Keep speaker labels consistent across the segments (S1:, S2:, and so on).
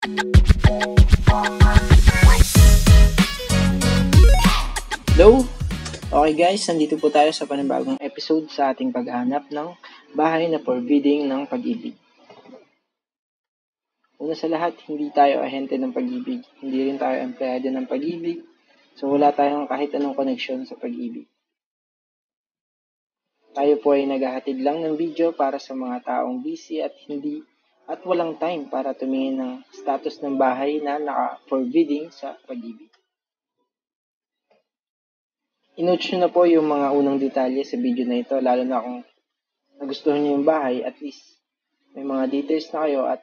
S1: Hello! Okay guys, nandito po tayo sa panibagong episode sa ating paghahanap ng bahay na for bidding ng pag-ibig. Una sa lahat, hindi tayo ahente ng pag-ibig. Hindi rin tayo empleyado ng pag-ibig. So wala tayong kahit anong koneksyon sa pag-ibig. Tayo po ay naghahatid lang ng video para sa mga taong busy at walang time para tumingin ng status ng bahay na naka-for bidding sa pag-ibig. I-note nyo na po yung mga unang detalye sa video na ito, lalo na kung nagustuhan nyo yung bahay, at least may mga details na kayo at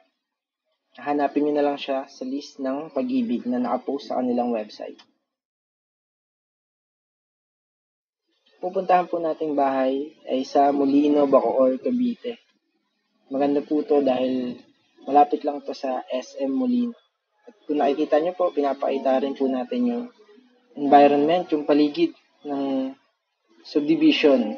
S1: hanapin nyo na lang siya sa list ng pag-ibig na nakapost sa kanilang website. Pupuntahan po nating bahay ay sa Molino, Bacoor, Cavite. Maganda po to dahil malapit lang to sa SM Molino. At kung nakikita nyo po, pinapakita rin po natin yung environment, yung paligid ng subdivision.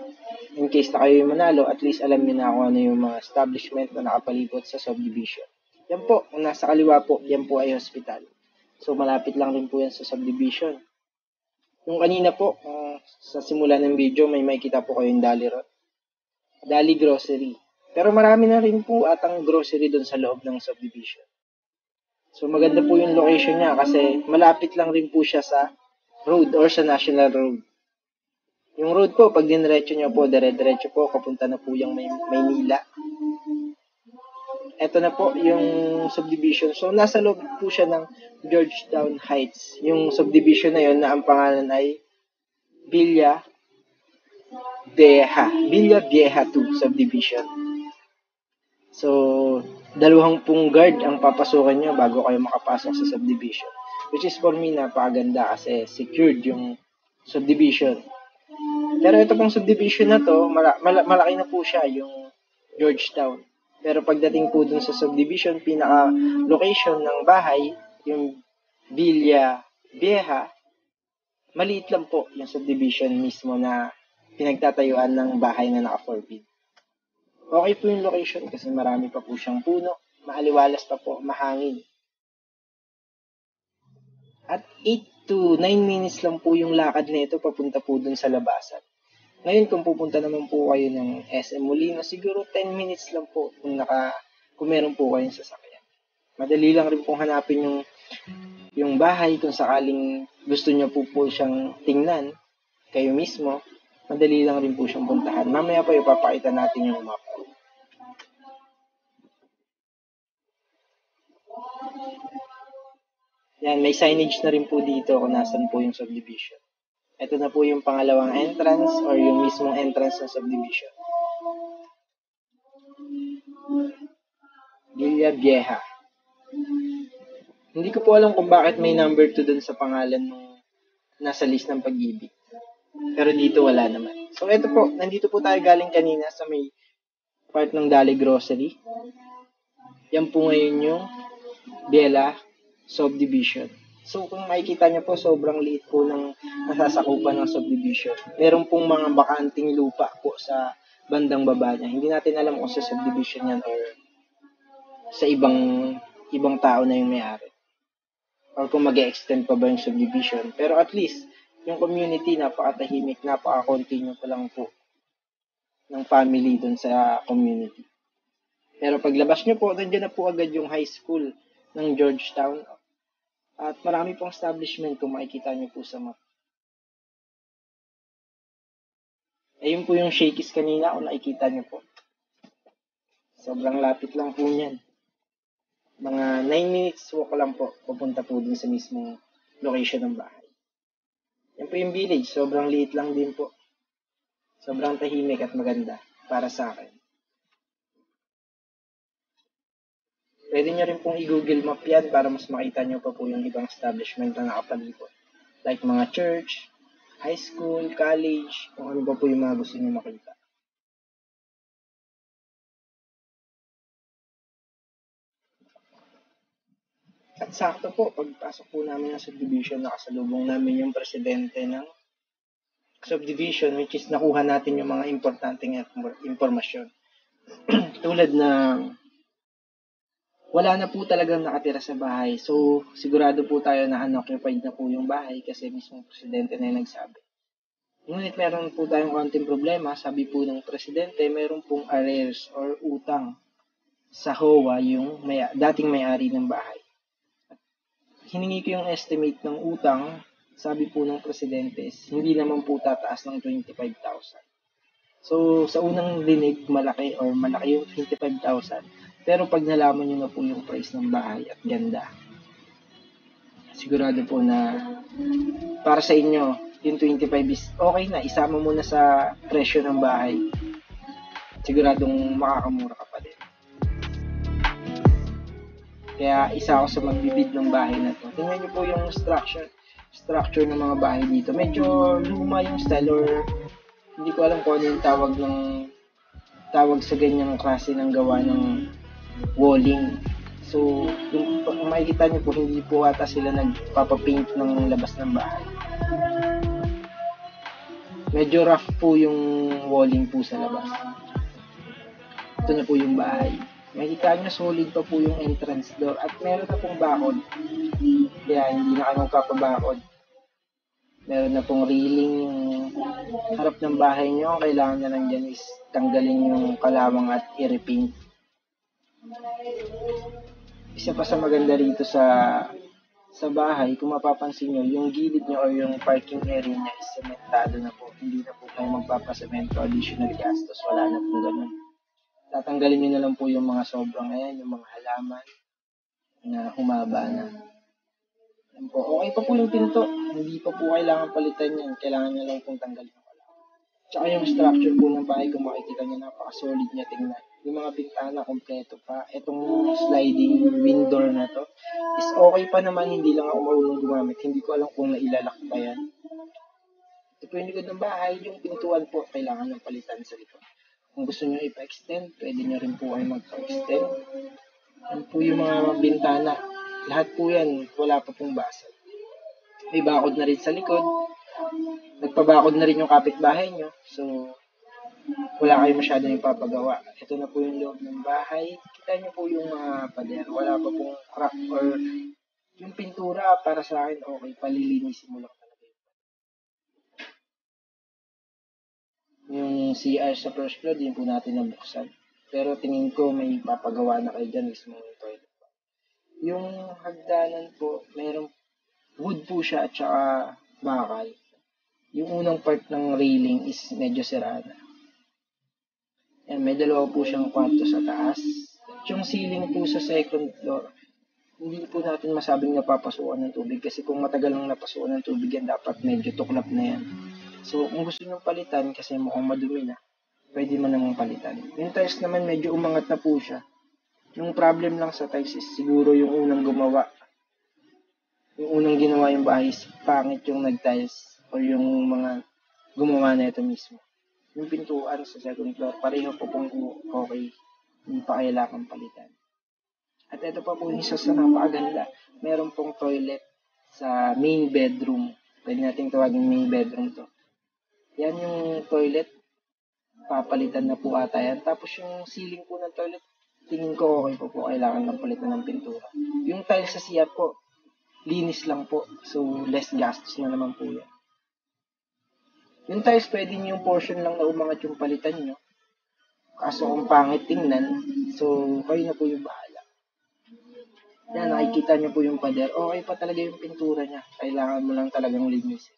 S1: In case na kayo yung manalo, at least alam niyo na kung ano yung mga establishment na nakapalibot sa subdivision. Yan po, kung nasa kaliwa po, yan po ay hospital. So malapit lang rin po yan sa subdivision. Yung kanina po, sa simula ng video, may makikita po kayong Dali Grocery. Pero marami na rin po atang grocery doon sa loob ng subdivision. So maganda po yung location niya kasi malapit lang rin po siya sa road or sa national road. Yung road po, pag diniretso nyo po, dire-diretso po, kapunta na po yung Maynila. Ito na po yung subdivision. So, nasa loob po siya ng Georgetown Heights. Yung subdivision na yon na ang pangalan ay Villa Vieja 2 subdivision. So, dalawang pong guard ang papasukan nyo bago kayo makapasok sa subdivision. Which is for me, napakaganda kasi secured yung subdivision. Pero ito pong subdivision na to, malaki na po siya, yung Georgetown. Pero pagdating po dun sa subdivision, pinaka-location ng bahay, yung Villa Vieja, maliit lang po yung subdivision mismo na pinagtatayuan ng bahay na naka-forbid. Okay po yung location kasi marami pa po siyang puno, maaliwalas pa po, mahangin. At 8 to 9 minutes lang po yung lakad na ito papunta po dun sa labasan. Ngayon, kung pupunta naman po kayo ng SM Molino, siguro 10 minutes lang po kung meron po kayong sasakyan. Madali lang rin pong hanapin yung bahay kung sakaling gusto nyo po siyang tingnan kayo mismo. Madali lang rin po siyang puntahan. Mamaya po ipapakita natin yung map. Yan, may signage na rin po dito kung nasan po yung subdivision. Ito na po yung pangalawang entrance or yung mismong entrance ng subdivision. Villa Vieja. Hindi ko po alam kung bakit may number 2 dun sa pangalan nung nasa list ng pag-ibig. Pero dito wala naman. So ito po, nandito po tayo galing kanina sa may part ng Dali Grocery. Yan po ngayon yung Bella Subdivision. So, kung makikita nyo po, sobrang liit po ng nasasakupan ng subdivision. Meron pong mga bakanting lupa po sa bandang baba niya. Hindi natin alam kung sa subdivision yan or sa ibang tao na yung may-ari. Or kung mag-extend pa ba yung subdivision. Pero at least, yung community, napakatahimik, napaka-continue pa lang po ng family dun sa community. Pero paglabas nyo po, nandiyan na po agad yung high school ng Georgetown. At marami pong establishment kung makikita nyo po sa map. Ayun po yung Shakey's kanina kung nakikita nyo po. Sobrang lapit lang po niyan. Mga 9 minutes walk lang po. Pupunta po dun sa mismong location ng bahay. Yan po yung village. Sobrang liit lang din po. Sobrang tahimik at maganda para sa akin. Pwede nyo rin pong i-google map yan para mas makita nyo pa po yung ibang establishment na nakapalibot. Like mga church, high school, college, kung ano pa po yung mga gusto nyo makita. At sakto po, pagpasok po namin ng subdivision, nakasalubong namin yung presidente ng subdivision, which is nakuha natin yung mga importanteng impormasyon. Tulad na wala na po talagang nakatira sa bahay. So, sigurado po tayo na unoccupied na po yung bahay kasi mismo presidente na yung nagsabi. Ngunit meron po tayong konting problema. Sabi po ng presidente, meron pong arrears or utang sa HOA yung dating may-ari ng bahay. Hiningi ko yung estimate ng utang. Sabi po ng presidente, hindi naman po tataas ng 25,000. So, sa unang dinig, malaki yung 25,000. Pero pag nalaman nyo na po yung price ng bahay at ganda, sigurado po na para sa inyo, yung 25 is okay na. Isama mo na sa presyo ng bahay. Siguradong makakamura ka pa din. Kaya isa ako sa magbibid ng bahay na to. Tingnan nyo po yung structure ng mga bahay dito. Medyo luma yung style or hindi ko alam kung ano yung tawag sa ganyang klase ng gawa ng walling. So, kung makikita nyo po, hindi po ata sila nagpapapaint ng labas ng bahay. Medyo rough po yung walling po sa labas. Ito na po yung bahay. Makikita nyo solid pa po yung entrance door at meron na pong bakod. Kaya hindi na kayo magpapabakod. Meron na pong railing yung harap ng bahay nyo. Kailangan na lang dyan is tanggalin yung kalawang at i-repaint. Isa pa sa maganda rito sa bahay, kung mapapansin nyo, yung gilid nyo o yung parking area niya is sementado na po. Hindi na po kayo magpapasemento, additional gastos. Wala na po ganun. Tatanggalin nyo na lang po yung mga sobrang ayan, yung mga halaman na humaba na. Yan po. Okay pa po yung pinto. Hindi pa po kailangan palitan yan. Kailangan nyo lang pong tanggalin yung halaman. Tsaka yung structure po ng bahay, kung makikita nyo, napaka-solid niya tingnan. Yung mga bintana, kompleto pa. Itong sliding window na to is okay pa naman. Hindi lang ako marunong gumamit. Hindi ko alam kung nailalak pa yan. Ito po yung likod ng bahay. Yung pintuan po, kailangan ng palitan sa likod. Kung gusto nyo ipa-extend, pwede nyo rin po kayo magpa-extend. Ano po yung mga bintana? Lahat po yan, wala pa pong basag. May bakod na rin sa likod. Nagpabakod na rin yung kapitbahay nyo. So, wala kayo masyadong ipapagawa. Ito na po yung loob ng bahay. Kita nyo po yung mga pader. Wala pa pong crack or yung pintura para sa akin, okay, palilinisin mo lang talaga yun. Yung CR sa first floor, din po natin nabuksan. Pero tingin ko may papagawa na kayo dyan mismo yung toilet. Yung hagdanan po, mayroong wood po siya at saka bakal. Yung unang part ng railing is medyo sirana. Yan, may dalawa po siyang kwarto sa taas. At yung ceiling po sa second floor, hindi po natin masabing napapasukan ng tubig kasi kung matagal nang napasukan ng tubig yan, dapat medyo tuklap na yan. So, kung gusto nyo palitan kasi mukhang madumi na, pwede man namang palitan. Yung tiles naman medyo umangat na po siya. Yung problem lang sa tiles is siguro yung unang gumawa. Yung unang ginawa yung bahay is pangit yung nag-tiles o yung mga gumawa na ito mismo. Yung pintuan sa second floor, pareho po pong okay. Hindi pa kailangan palitan. At ito pa po yung isa sa napakaganda. Meron pong toilet sa main bedroom. Pwede natin tawagin main bedroom to. Yan yung toilet. Papalitan na po ata yan. Tapos yung ceiling po ng toilet, tingin ko okay po kailangan ng palitan ng pintura. Yung tiles sa CR po, linis lang po. So, less gastos na naman po yan. Yung tiles, pwede nyo yung portion lang na umangat yung palitan nyo. Kaso kung pangit tingnan, so, kayo na po yung bahala. Yan, nakikita nyo po yung pader. Okay pa talaga yung pintura niya. Kailangan mo lang talagang linisin.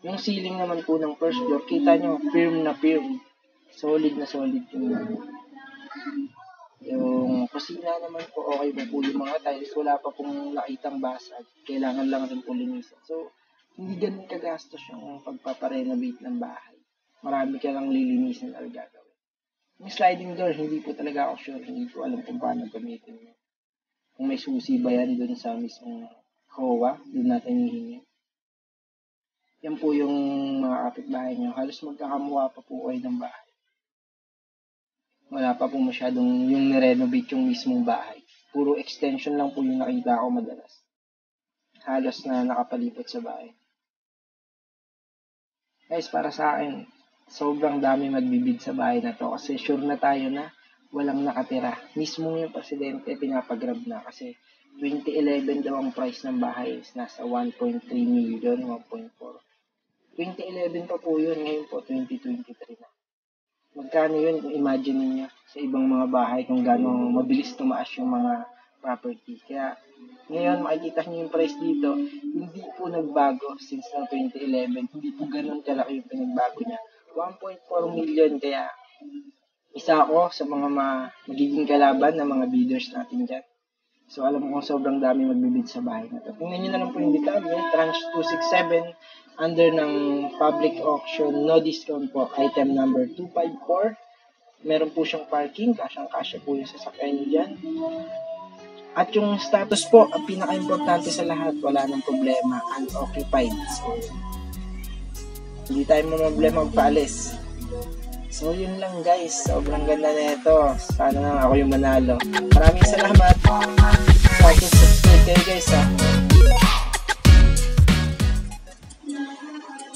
S1: Yung ceiling naman po ng first floor, kita nyo, firm na firm. Solid na solid yung kusina naman po, okay po yung mga tiles. Wala pa pong nakitang basag. Kailangan lang rin po linisin. So, hindi ganun kagastos yung pagpaparenovate ng bahay. Marami ka lang lilinisin or gagawin. Yung sliding door, hindi po talaga ako sure. Hindi ko alam kung paano gamitin mo. Kung may susi ba yan dun sa mismong HOA, dun natin hihingi. Yan po yung mga kapitbahay nyo. Halos magkakamukha pa po kayo ng bahay. Wala pa po masyadong yung nirenovate yung mismong bahay. Puro extension lang po yung nakita ko madalas. Halos na nakapalipot sa bahay. Guys, para sa akin, sobrang dami magbibid sa bahay na to kasi sure na tayo na walang nakatira. Mismo yung presidente pinapagrab na kasi 2011 daw ang price ng bahay is nasa 1.3 million, 1.4. 2011 pa po yun, ngayon po 2023 na. Magkano yun kung imagine niyo sa ibang mga bahay kung gaano mabilis tumaas yung mga property. Kaya ngayon makikita niyo yung price dito, hindi po nagbago since ng 2011. Hindi po ganun kalaki yung pinagbago niya. 1.4 million kaya isa ako sa mga magiging kalaban ng mga bidders natin dyan. So, alam mo kung sobrang dami magbibid sa bahay na to. Tingnan nyo na lang po yung detalye. Tranche 267 under ng public auction, no discount po. Item number 254. Meron po siyang parking. Kasyang-kasya po yung sasakyan nyo dyan. At yung status po, ang pinaka-importante sa lahat, wala nang problema. Unoccupied. So, hindi tayo problema magpaalis. So, yun lang guys. Sobrang ganda na ito. Sana lang ako yung manalo. Maraming salamat. Subscribe kayo guys ha.